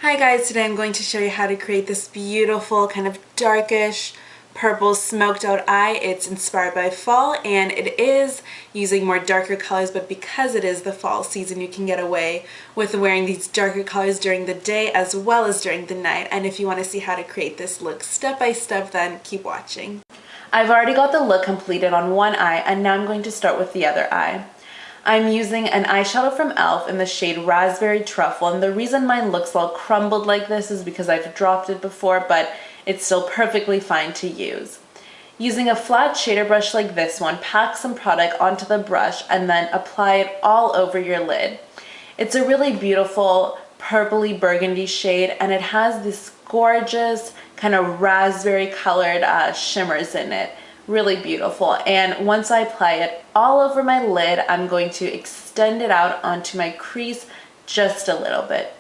Hi guys, today I'm going to show you how to create this beautiful kind of darkish purple smoked out eye. It's inspired by fall and it is using more darker colors, but because it is the fall season you can get away with wearing these darker colors during the day as well as during the night. And if you want to see how to create this look step by step, then keep watching. I've already got the look completed on one eye and now I'm going to start with the other eye. I'm using an eyeshadow from e.l.f. in the shade Raspberry Truffle, and the reason mine looks all crumbled like this is because I've dropped it before, but it's still perfectly fine to use. Using a flat shader brush like this one, pack some product onto the brush and then apply it all over your lid. It's a really beautiful purpley burgundy shade and it has this gorgeous kind of raspberry colored shimmers in it. Really beautiful. And once I apply it all over my lid, I'm going to extend it out onto my crease just a little bit.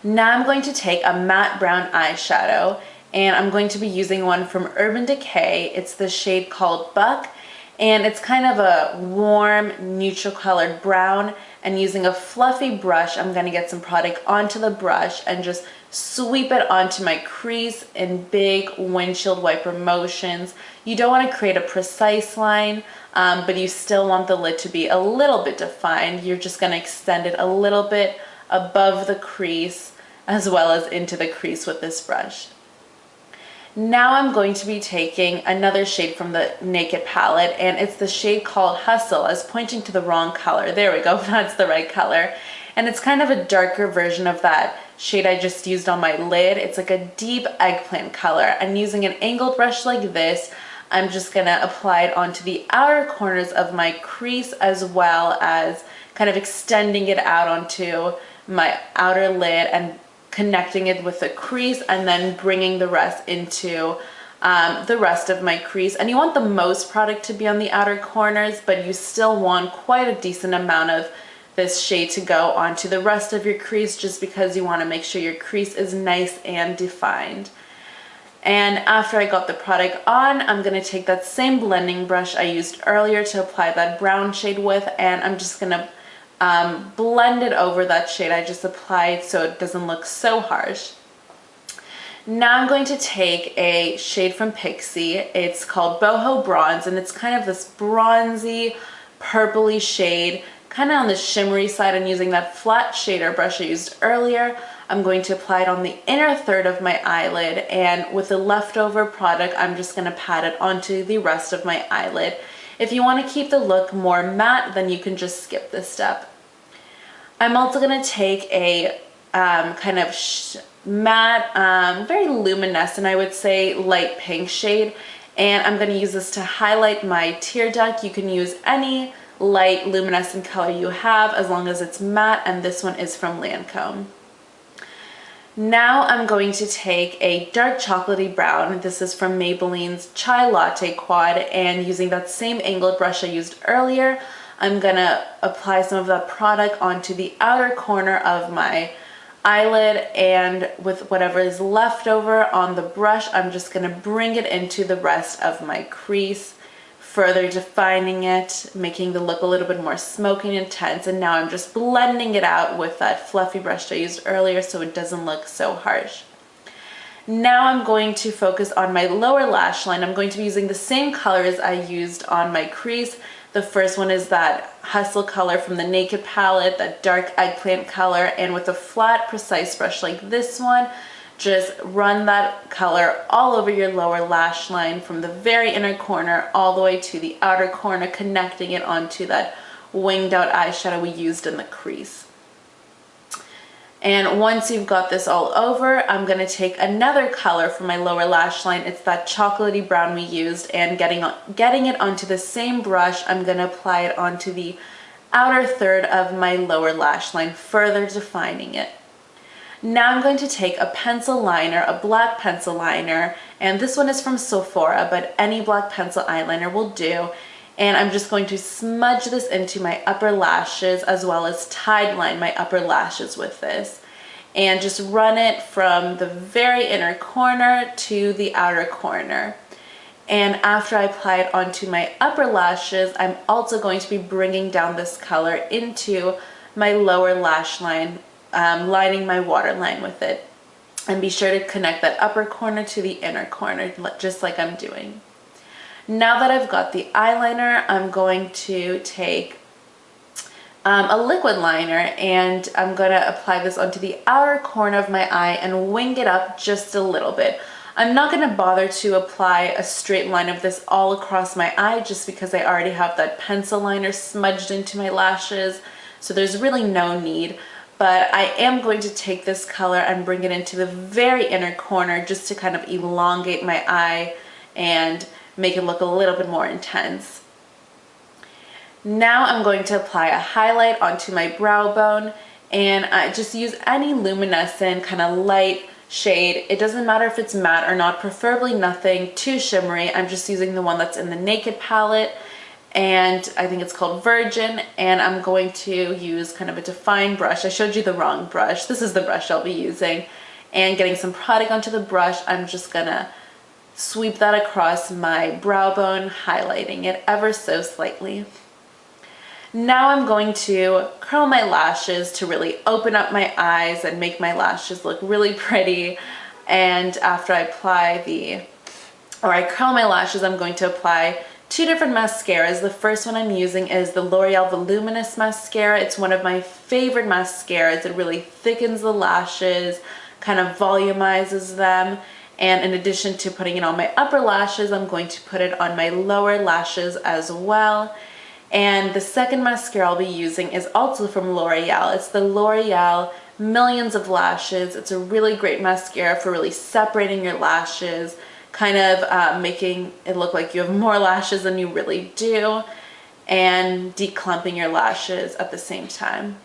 Now I'm going to take a matte brown eyeshadow and I'm going to be using one from Urban Decay. It's the shade called Buck and it's kind of a warm neutral colored brown, and using a fluffy brush I'm going to get some product onto the brush and just sweep it onto my crease in big windshield wiper motions. You don't want to create a precise line, but you still want the lid to be a little bit defined. You're just going to extend it a little bit above the crease as well as into the crease with this brush. Now I'm going to be taking another shade from the Naked palette, and it's the shade called Hustle. I was pointing to the wrong color. There we go, that's the right color. And it's kind of a darker version of that shade I just used on my lid. It's like a deep eggplant color. And using an angled brush like this, I'm just gonna apply it onto the outer corners of my crease as well as kind of extending it out onto my outer lid and connecting it with the crease and then bringing the rest into the rest of my crease. And you want the most product to be on the outer corners, but you still want quite a decent amount of this shade to go onto the rest of your crease just because you want to make sure your crease is nice and defined. And after I got the product on, I'm going to take that same blending brush I used earlier to apply that brown shade with, and I'm just going to blend it over that shade I just applied so it doesn't look so harsh. Now I'm going to take a shade from Pixi. It's called Boho Bronze and it's kind of this bronzy purpley shade, kind of on the shimmery side, and using that flat shader brush I used earlier, I'm going to apply it on the inner third of my eyelid, and with the leftover product I'm just going to pat it onto the rest of my eyelid. If you want to keep the look more matte, then you can just skip this step. I'm also going to take a kind of matte, very luminescent, I would say, light pink shade, and I'm going to use this to highlight my tear duct. You can use any light luminescent color you have as long as it's matte, and this one is from Lancome. Now I'm going to take a dark chocolatey brown. This is from Maybelline's Chai Latte Quad, and using that same angled brush I used earlier, I'm gonna apply some of that product onto the outer corner of my eyelid, and with whatever is left over on the brush, I'm just gonna bring it into the rest of my crease, further defining it, making the look a little bit more smoky and intense. And now I'm just blending it out with that fluffy brush I used earlier so it doesn't look so harsh. Now I'm going to focus on my lower lash line. I'm going to be using the same colors I used on my crease. The first one is that Hustle color from the Naked palette, that dark eggplant color, and with a flat, precise brush like this one, just run that color all over your lower lash line from the very inner corner all the way to the outer corner, connecting it onto that winged out eyeshadow we used in the crease. And once you've got this all over, I'm going to take another color from my lower lash line. It's that chocolatey brown we used, and getting it onto the same brush, I'm going to apply it onto the outer third of my lower lash line, further defining it. Now I'm going to take a pencil liner, a black pencil liner, and this one is from Sephora, but any black pencil eyeliner will do. And I'm just going to smudge this into my upper lashes as well as tide line my upper lashes with this. And just run it from the very inner corner to the outer corner. And after I apply it onto my upper lashes, I'm also going to be bringing down this color into my lower lash line lining my waterline with it. And be sure to connect that upper corner to the inner corner, just like I'm doing. Now that I've got the eyeliner, I'm going to take a liquid liner, and I'm going to apply this onto the outer corner of my eye and wing it up just a little bit. I'm not going to bother to apply a straight line of this all across my eye just because I already have that pencil liner smudged into my lashes, so there's really no need. But I am going to take this color and bring it into the very inner corner just to kind of elongate my eye and make it look a little bit more intense. Now I'm going to apply a highlight onto my brow bone, and I just use any luminescent kind of light shade. It doesn't matter if it's matte or not, preferably nothing too shimmery. I'm just using the one that's in the Naked palette, and I think it's called Virgin, and I'm going to use kind of a defined brush. I showed you the wrong brush. This is the brush I'll be using. And getting some product onto the brush, I'm just gonna sweep that across my brow bone, highlighting it ever so slightly. Now I'm going to curl my lashes to really open up my eyes and make my lashes look really pretty. And after I curl my lashes, I'm going to apply two different mascaras. The first one I'm using is the L'Oreal Voluminous mascara. It's one of my favorite mascaras. It really thickens the lashes, kind of volumizes them. And in addition to putting it on my upper lashes, I'm going to put it on my lower lashes as well. And the second mascara I'll be using is also from L'Oreal. It's the L'Oreal Millions of Lashes. It's a really great mascara for really separating your lashes, kind of making it look like you have more lashes than you really do, and declumping your lashes at the same time.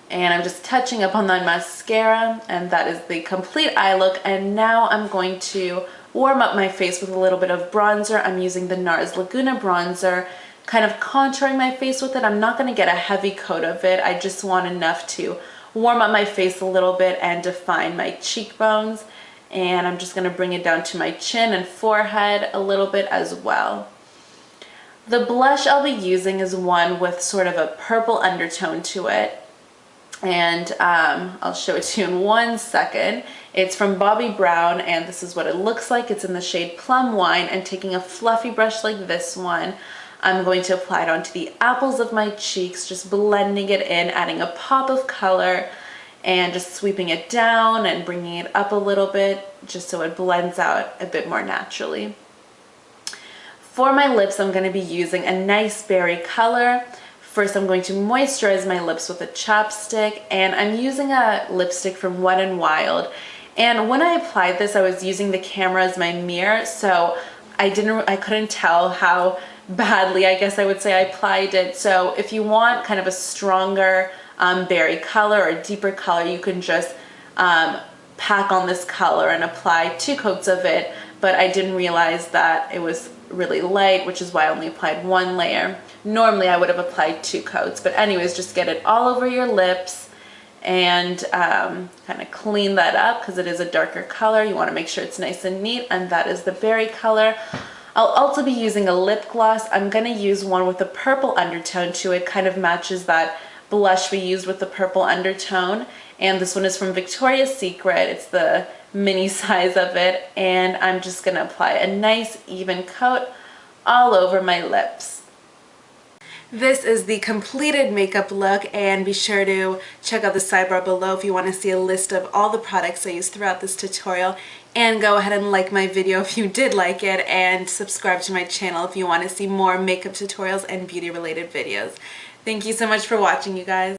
And I'm just touching up on that mascara, and that is the complete eye look. And now I'm going to warm up my face with a little bit of bronzer. I'm using the Nars Laguna bronzer, kind of contouring my face with it. I'm not going to get a heavy coat of it. I just want enough to warm up my face a little bit and define my cheekbones. And I'm just going to bring it down to my chin and forehead a little bit as well. The blush I'll be using is one with sort of a purple undertone to it. And I'll show it to you in 1 second. It's from Bobbi Brown, and this is what it looks like. It's in the shade Plum Wine, and taking a fluffy brush like this one, I'm going to apply it onto the apples of my cheeks, just blending it in, adding a pop of color, and just sweeping it down and bringing it up a little bit, just so it blends out a bit more naturally. For my lips, I'm going to be using a nice berry color. First, I'm going to moisturize my lips with a chapstick, and I'm using a lipstick from Wet n Wild. And when I applied this, I was using the camera as my mirror, so I couldn't tell how badly, I guess I would say, I applied it. So if you want kind of a stronger berry color or deeper color, you can just pack on this color and apply 2 coats of it, but I didn't realize that it was really light, which is why I only applied 1 layer. Normally I would have applied 2 coats, but anyways, just get it all over your lips and kind of clean that up because it is a darker color. You want to make sure it's nice and neat, and that is the berry color. I'll also be using a lip gloss. I'm going to use one with a purple undertone to it, kind of matches that blush we used with the purple undertone. And this one is from Victoria's Secret. It's the mini size of it, and I'm just going to apply a nice even coat all over my lips. This is the completed makeup look, and be sure to check out the sidebar below if you want to see a list of all the products I used throughout this tutorial, and go ahead and like my video if you did like it, and subscribe to my channel if you want to see more makeup tutorials and beauty related videos. Thank you so much for watching, you guys.